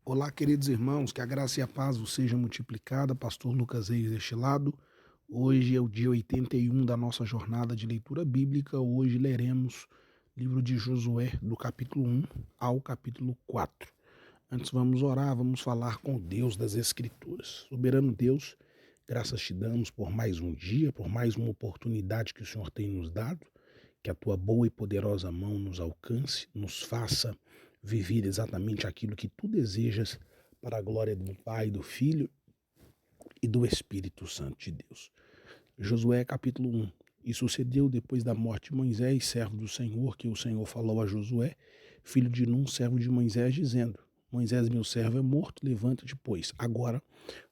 Olá, queridos irmãos, que a graça e a paz vos seja multiplicada. Pastor Lucas Reis deste lado. Hoje é o dia 81 da nossa jornada de leitura bíblica. Hoje leremos o livro de Josué, do capítulo 1 ao capítulo 4. Antes vamos orar, vamos falar com o Deus das Escrituras. Soberano Deus, graças te damos por mais um dia, por mais uma oportunidade que o Senhor tem nos dado. Que a tua boa e poderosa mão nos alcance, nos faça viver exatamente aquilo que tu desejas para a glória do Pai, do Filho e do Espírito Santo de Deus. Josué capítulo 1. E sucedeu depois da morte de Moisés, servo do Senhor, que o Senhor falou a Josué, filho de Num, servo de Moisés, dizendo: Moisés, meu servo, é morto, levanta-te, pois. Agora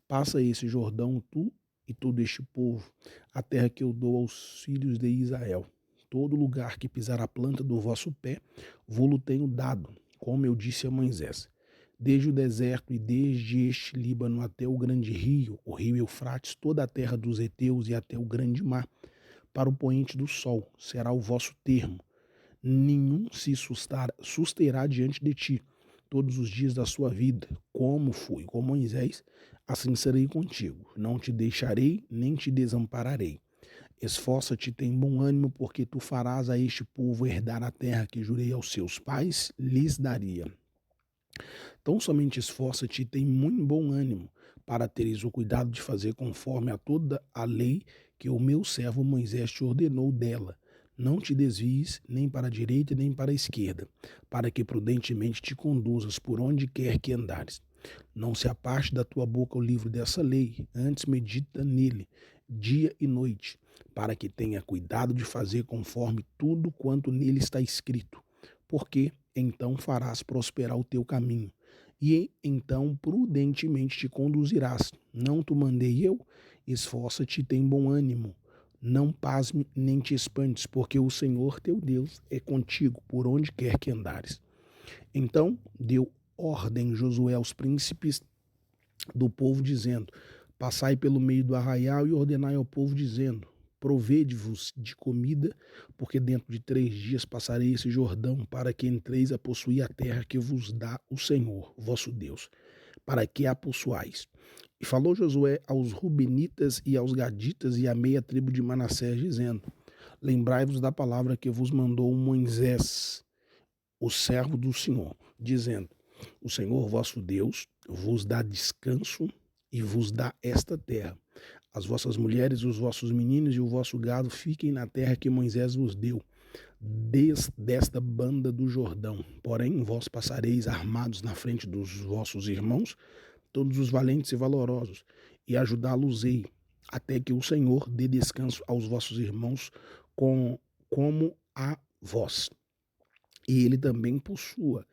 passa esse Jordão, tu e todo este povo, a terra que eu dou aos filhos de Israel. Todo lugar que pisar a planta do vosso pé, vô-lo tenho dado, como eu disse a Moisés. Desde o deserto e desde este Líbano até o grande rio, o rio Eufrates, toda a terra dos heteus e até o grande mar, para o poente do sol, será o vosso termo. Nenhum se susterá diante de ti todos os dias da sua vida, como fui com Moisés, assim serei contigo. Não te deixarei, nem te desampararei. Esforça-te, tem bom ânimo, porque tu farás a este povo herdar a terra que jurei aos seus pais, lhes daria. Tão somente esforça-te e tem muito bom ânimo, para teres o cuidado de fazer conforme a toda a lei que o meu servo Moisés te ordenou dela. Não te desvies nem para a direita nem para a esquerda, para que prudentemente te conduzas por onde quer que andares. Não se aparte da tua boca o livro dessa lei, antes medita nele, dia e noite, para que tenha cuidado de fazer conforme tudo quanto nele está escrito, porque então farás prosperar o teu caminho, e então prudentemente te conduzirás. Não te mandei eu? Esforça-te e tem bom ânimo. Não pasme nem te espantes, porque o Senhor teu Deus é contigo por onde quer que andares. Então deu ordem Josué aos príncipes do povo, dizendo: Passai pelo meio do arraial e ordenai ao povo, dizendo: Provede-vos de comida, porque dentro de 3 dias passarei esse Jordão, para que entreis a possuir a terra que vos dá o Senhor, vosso Deus, para que a possuais. E falou Josué aos Rubenitas e aos Gaditas e à meia tribo de Manassés, dizendo: Lembrai-vos da palavra que vos mandou Moisés, o servo do Senhor, dizendo: O Senhor vosso Deus vos dá descanso e vos dá esta terra. As vossas mulheres, os vossos meninos e o vosso gado fiquem na terra que Moisés vos deu, desta banda do Jordão. Porém, vós passareis armados na frente dos vossos irmãos, todos os valentes e valorosos, e ajudá-los-ei, até que o Senhor dê descanso aos vossos irmãos como a vós. E ele também possua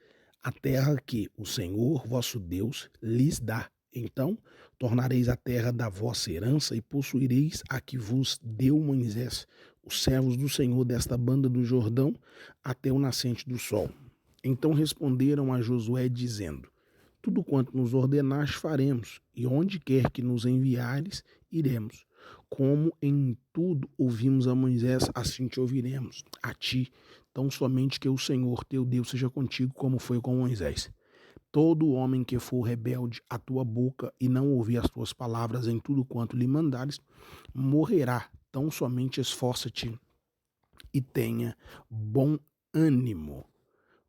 a terra que o Senhor vosso Deus lhes dá. Então tornareis a terra da vossa herança e possuireis a que vos deu Moisés, os servos do Senhor desta banda do Jordão, até o nascente do sol. Então responderam a Josué, dizendo: Tudo quanto nos ordenaste faremos, e onde quer que nos enviares, iremos. Como em tudo ouvimos a Moisés, assim te ouviremos, a ti, tão somente que o Senhor teu Deus seja contigo, como foi com Moisés. Todo homem que for rebelde à tua boca e não ouvir as tuas palavras em tudo quanto lhe mandares, morrerá. Tão somente esforça-te e tenha bom ânimo.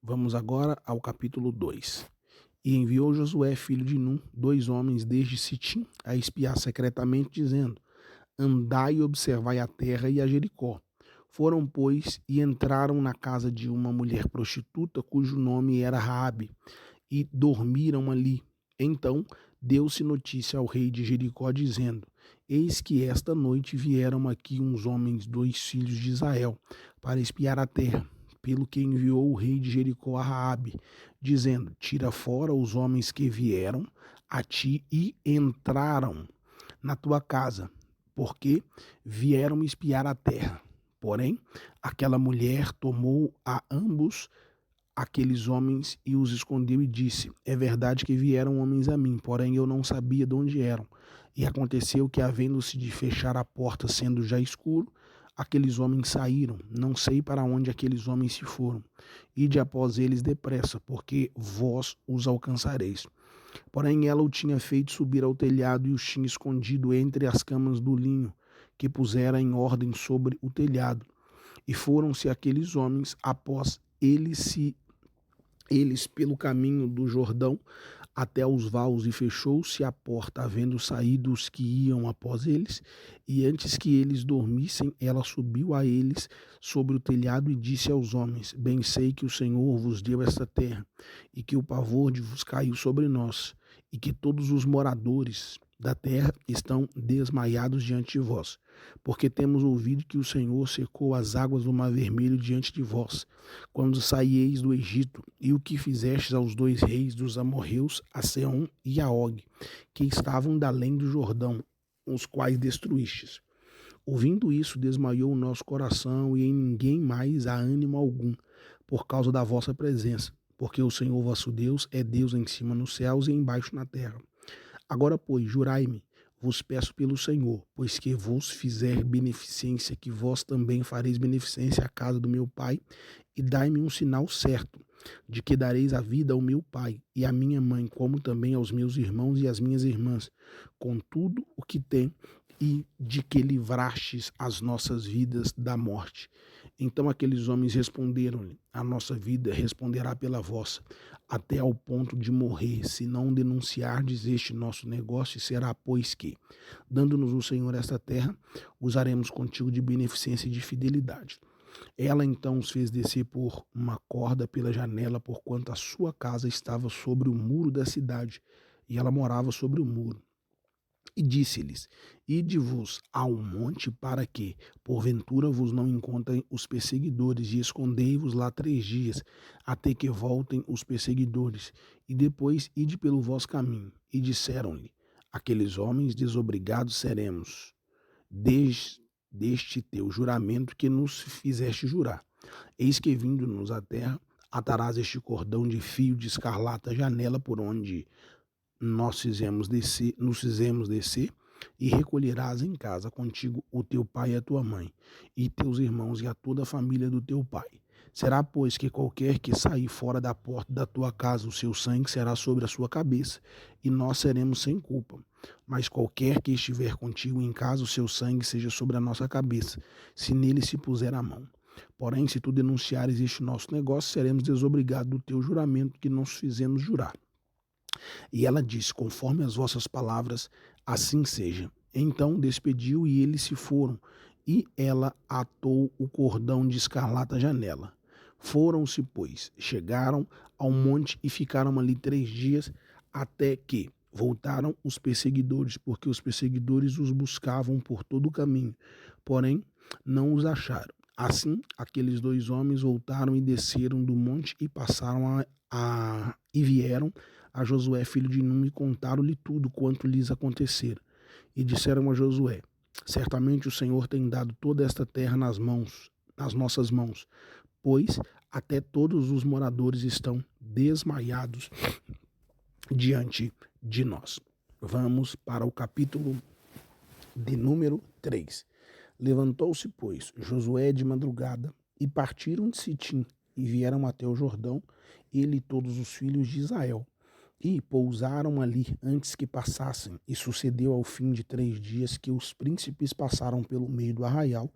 Vamos agora ao capítulo 2. E enviou Josué, filho de Num, 2 homens desde Sitim, a espiar secretamente, dizendo: Andai e observai a terra e a Jericó. Foram, pois, e entraram na casa de uma mulher prostituta, cujo nome era Raabe, e dormiram ali. Então deu-se notícia ao rei de Jericó, dizendo: Eis que esta noite vieram aqui uns homens, 2 filhos de Israel, para espiar a terra. Pelo que enviou o rei de Jericó a Raabe, dizendo: Tira fora os homens que vieram a ti e entraram na tua casa, porque vieram espiar a terra. Porém, aquela mulher tomou a ambos aqueles homens e os escondeu e disse: É verdade que vieram homens a mim, porém eu não sabia de onde eram. E aconteceu que, havendo-se de fechar a porta, sendo já escuro, aqueles homens saíram. Não sei para onde aqueles homens se foram. Ide após eles depressa, porque vós os alcançareis. Porém ela o tinha feito subir ao telhado e os tinha escondido entre as camas do linho, que pusera em ordem sobre o telhado. E foram-se aqueles homens após eles pelo caminho do Jordão até aos vaus, e fechou-se a porta, havendo saído os que iam após eles, e antes que eles dormissem, ela subiu a eles sobre o telhado e disse aos homens: Bem sei que o Senhor vos deu esta terra, e que o pavor de vos caiu sobre nós, e que todos os moradores da terra estão desmaiados diante de vós, porque temos ouvido que o Senhor secou as águas do Mar Vermelho diante de vós, quando saíeis do Egito, e o que fizestes aos dois reis dos amorreus, a Seom e a Og, que estavam da além do Jordão, os quais destruístes. Ouvindo isso, desmaiou o nosso coração, e em ninguém mais há ânimo algum, por causa da vossa presença, porque o Senhor vosso Deus é Deus em cima nos céus e embaixo na terra. Agora, pois, jurai-me, vos peço pelo Senhor, pois que vos fizer beneficência, que vós também fareis beneficência à casa do meu pai, e dai-me um sinal certo, de que dareis a vida ao meu pai e à minha mãe, como também aos meus irmãos e às minhas irmãs, com tudo o que tem, e de que livrastes as nossas vidas da morte. Então aqueles homens responderam-lhe: A nossa vida responderá pela vossa, até ao ponto de morrer, se não denunciardes este nosso negócio, será, pois que, dando-nos o Senhor esta terra, usaremos contigo de beneficência e de fidelidade. Ela então os fez descer por uma corda pela janela, porquanto a sua casa estava sobre o muro da cidade, e ela morava sobre o muro. E disse-lhes: Ide-vos ao monte para que, porventura, vos não encontrem os perseguidores, e escondei-vos lá 3 dias, até que voltem os perseguidores, e depois ide pelo vosso caminho. E disseram-lhe aqueles homens: Desobrigados seremos deste teu juramento que nos fizeste jurar. Eis que, vindo-nos à terra, atarás este cordão de fio de escarlata à janela por onde nos fizemos descer, e recolherás em casa contigo o teu pai e a tua mãe, e teus irmãos e a toda a família do teu pai. Será, pois, que qualquer que sair fora da porta da tua casa, o seu sangue será sobre a sua cabeça, e nós seremos sem culpa. Mas qualquer que estiver contigo em casa, o seu sangue seja sobre a nossa cabeça, se nele se puser a mão. Porém, se tu denunciares este nosso negócio, seremos desobrigados do teu juramento que nos fizemos jurar. E ela disse: Conforme as vossas palavras, assim seja. Então despediu e eles se foram, e ela atou o cordão de escarlata à janela. Foram-se, pois, chegaram ao monte e ficaram ali 3 dias, até que voltaram os perseguidores, porque os perseguidores os buscavam por todo o caminho, porém não os acharam. Assim, aqueles 2 homens voltaram e desceram do monte e passaram e vieram a Josué, filho de Num, e contaram-lhe tudo quanto lhes acontecera. E disseram a Josué: Certamente o Senhor tem dado toda esta terra nas nossas mãos, pois até todos os moradores estão desmaiados diante de nós. Vamos para o capítulo de número 3. Levantou-se, pois, Josué de madrugada, e partiram de Sitim, e vieram até o Jordão, ele e todos os filhos de Israel, e pousaram ali antes que passassem. E sucedeu ao fim de 3 dias que os príncipes passaram pelo meio do arraial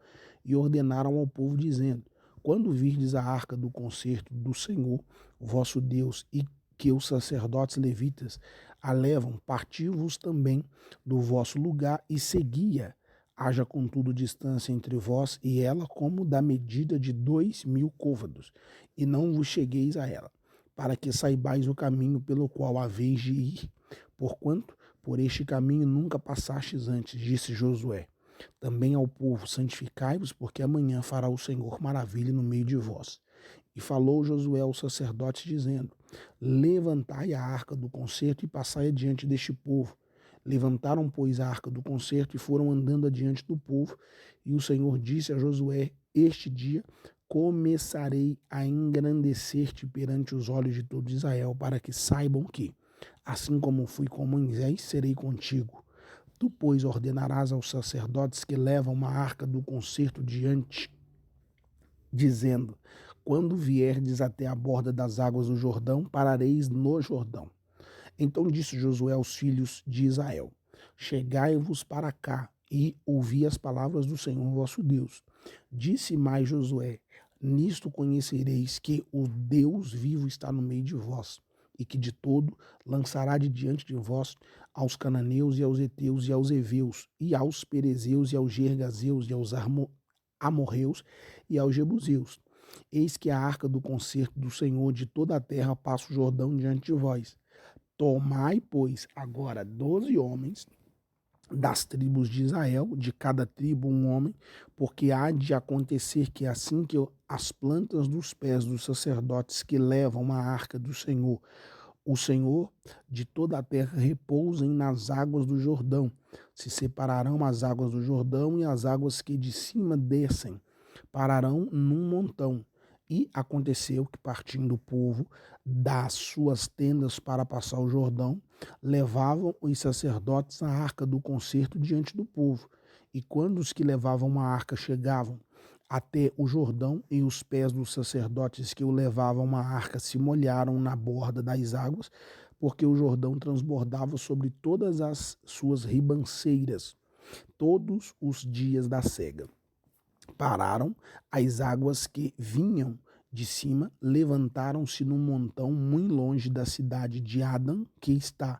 e ordenaram ao povo, dizendo: Quando virdes a arca do concerto do Senhor, vosso Deus, e que os sacerdotes levitas a levam, parti-vos também do vosso lugar e seguia. Haja, contudo, distância entre vós e ela, como da medida de 2.000 côvados, e não vos chegueis a ela, para que saibais o caminho pelo qual haveis de ir, porquanto por este caminho nunca passastes antes, disse Josué. Também ao povo: santificai-vos, porque amanhã fará o Senhor maravilha no meio de vós. E falou Josué aos sacerdotes, dizendo: Levantai a arca do concerto e passai adiante deste povo. Levantaram, pois, a arca do concerto e foram andando adiante do povo. E o Senhor disse a Josué: Este dia começarei a engrandecer-te perante os olhos de todo Israel, para que saibam que, assim como fui com Moisés, serei contigo. Tu, pois, ordenarás aos sacerdotes que levam uma arca do concerto diante, dizendo: Quando vierdes até a borda das águas do Jordão, parareis no Jordão. Então disse Josué aos filhos de Israel: Chegai-vos para cá e ouvi as palavras do Senhor vosso Deus. Disse mais Josué: Nisto conhecereis que o Deus vivo está no meio de vós, e que de todo lançará de diante de vós aos cananeus e aos heteus e aos heveus, e aos perezeus e aos gergazeus e aos amorreus e aos jebuseus. Eis que a arca do concerto do Senhor de toda a terra passa o Jordão diante de vós. Tomai, pois, agora 12 homens das tribos de Israel, de cada tribo um homem, porque há de acontecer que assim que as plantas dos pés dos sacerdotes que levam a arca do Senhor, o Senhor de toda a terra, repousem nas águas do Jordão, se separarão as águas do Jordão e as águas que de cima descem, pararão num montão. E aconteceu que, partindo o povo das suas tendas para passar o Jordão, levavam os sacerdotes a arca do concerto diante do povo. E quando os que levavam a arca chegavam até o Jordão, e os pés dos sacerdotes que o levavam a arca se molharam na borda das águas, porque o Jordão transbordava sobre todas as suas ribanceiras, todos os dias da sega. Pararam as águas que vinham de cima, levantaram-se num montão muito longe da cidade de Adã, que está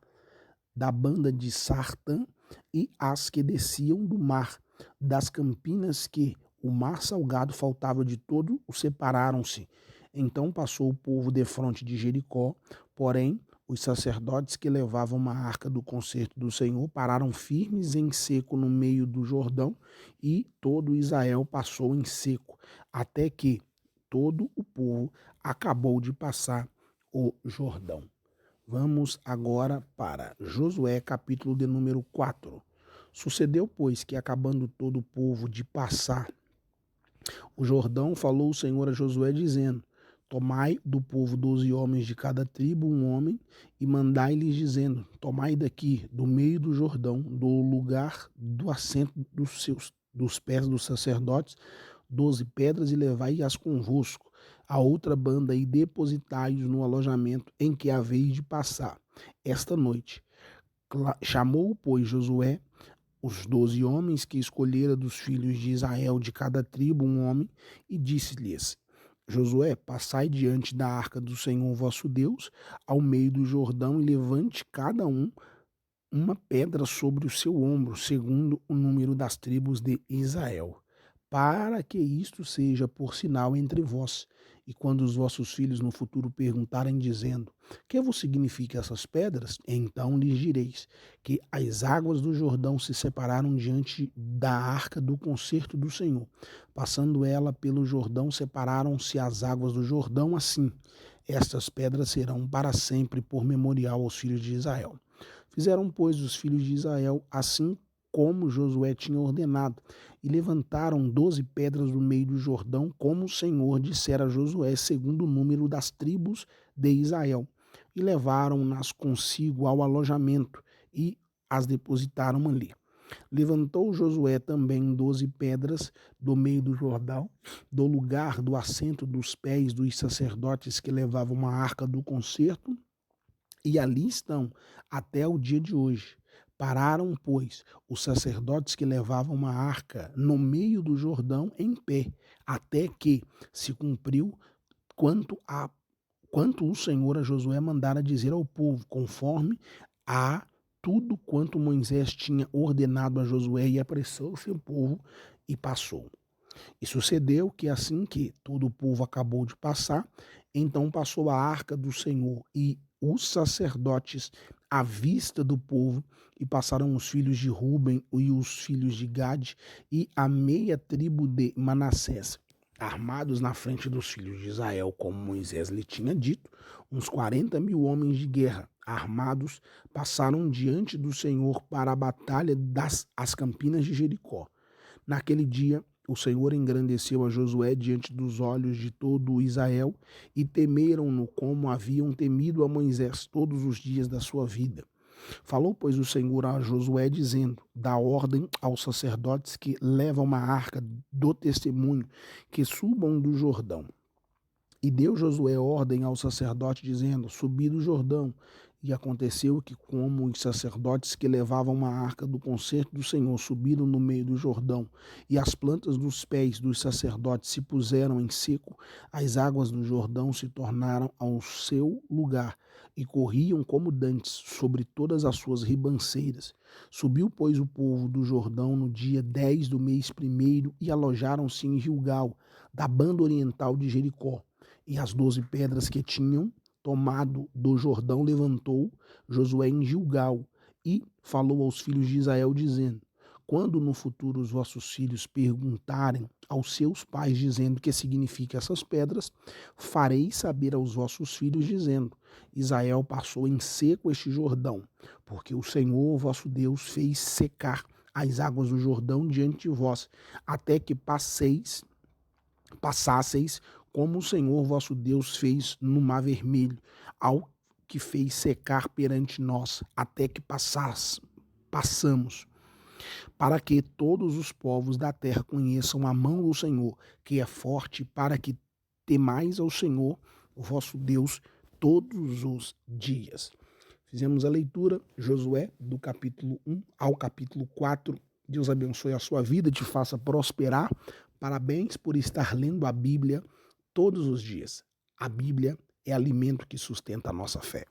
da banda de Sartã, e as que desciam do mar, das campinas que o mar salgado faltava de todo, separaram-se. Então passou o povo defronte de Jericó, porém os sacerdotes que levavam uma arca do concerto do Senhor pararam firmes em seco no meio do Jordão, e todo Israel passou em seco, até que todo o povo acabou de passar o Jordão. Vamos agora para Josué, capítulo de número 4. Sucedeu, pois, que acabando todo o povo de passar o Jordão, falou o Senhor a Josué, dizendo: Tomai do povo 12 homens de cada tribo, um homem, e mandai-lhes, dizendo: Tomai daqui, do meio do Jordão, do lugar do assento dos pés dos sacerdotes, 12 pedras, e levai-as convosco. A outra banda, e depositai-os no alojamento em que haveis de passar esta noite. Chamou, pois, Josué os 12 homens que escolhera dos filhos de Israel, de cada tribo um homem, e disse-lhes: Josué, passai diante da arca do Senhor vosso Deus, ao meio do Jordão, e levante cada um uma pedra sobre o seu ombro, segundo o número das tribos de Israel, para que isto seja por sinal entre vós. E quando os vossos filhos no futuro perguntarem, dizendo: Que vos significam essas pedras? Então lhes direis que as águas do Jordão se separaram diante da arca do concerto do Senhor. Passando ela pelo Jordão, separaram-se as águas do Jordão assim. Estas pedras serão para sempre por memorial aos filhos de Israel. Fizeram, pois, os filhos de Israel assim como Josué tinha ordenado, e levantaram 12 pedras no meio do Jordão, como o Senhor dissera a Josué, segundo o número das tribos de Israel, e levaram-nas consigo ao alojamento, e as depositaram ali. Levantou Josué também 12 pedras do meio do Jordão, do lugar do assento dos pés dos sacerdotes que levavam a arca do concerto, e ali estão até o dia de hoje. Pararam, pois, os sacerdotes que levavam uma arca no meio do Jordão em pé, até que se cumpriu quanto o Senhor a Josué mandara dizer ao povo, conforme a tudo quanto Moisés tinha ordenado a Josué, e apressou-se o povo e passou. E sucedeu que assim que todo o povo acabou de passar, então passou a arca do Senhor e os sacerdotes à vista do povo, e passaram os filhos de Ruben e os filhos de Gade e a meia tribo de Manassés, armados na frente dos filhos de Israel, como Moisés lhe tinha dito, uns 40.000 homens de guerra, armados, passaram diante do Senhor para a batalha das campinas de Jericó. Naquele dia, o Senhor engrandeceu a Josué diante dos olhos de todo Israel, e temeram-no como haviam temido a Moisés todos os dias da sua vida. Falou, pois, o Senhor a Josué, dizendo: Dá ordem aos sacerdotes que levam uma arca do testemunho, que subam do Jordão. E deu Josué ordem ao sacerdote, dizendo: Subi do Jordão. E aconteceu que, como os sacerdotes que levavam a arca do concerto do Senhor subiram no meio do Jordão, e as plantas dos pés dos sacerdotes se puseram em seco, as águas do Jordão se tornaram ao seu lugar, e corriam como dantes sobre todas as suas ribanceiras. Subiu, pois, o povo do Jordão no dia 10 do mês primeiro, e alojaram-se em Gilgal, da banda oriental de Jericó. E as 12 pedras que tinham tomado do Jordão levantou Josué em Gilgal e falou aos filhos de Israel, dizendo: quando no futuro os vossos filhos perguntarem aos seus pais, dizendo o que significam essas pedras, fareis saber aos vossos filhos, dizendo: Israel passou em seco este Jordão, porque o Senhor vosso Deus fez secar as águas do Jordão diante de vós, até que passasseis como o Senhor vosso Deus fez no Mar Vermelho, ao que fez secar perante nós, até que passamos, para que todos os povos da terra conheçam a mão do Senhor, que é forte, para que temais ao Senhor, o vosso Deus, todos os dias. Fizemos a leitura, Josué, do capítulo 1 ao capítulo 4. Deus abençoe a sua vida, te faça prosperar. Parabéns por estar lendo a Bíblia todos os dias. A Bíblia é alimento que sustenta a nossa fé.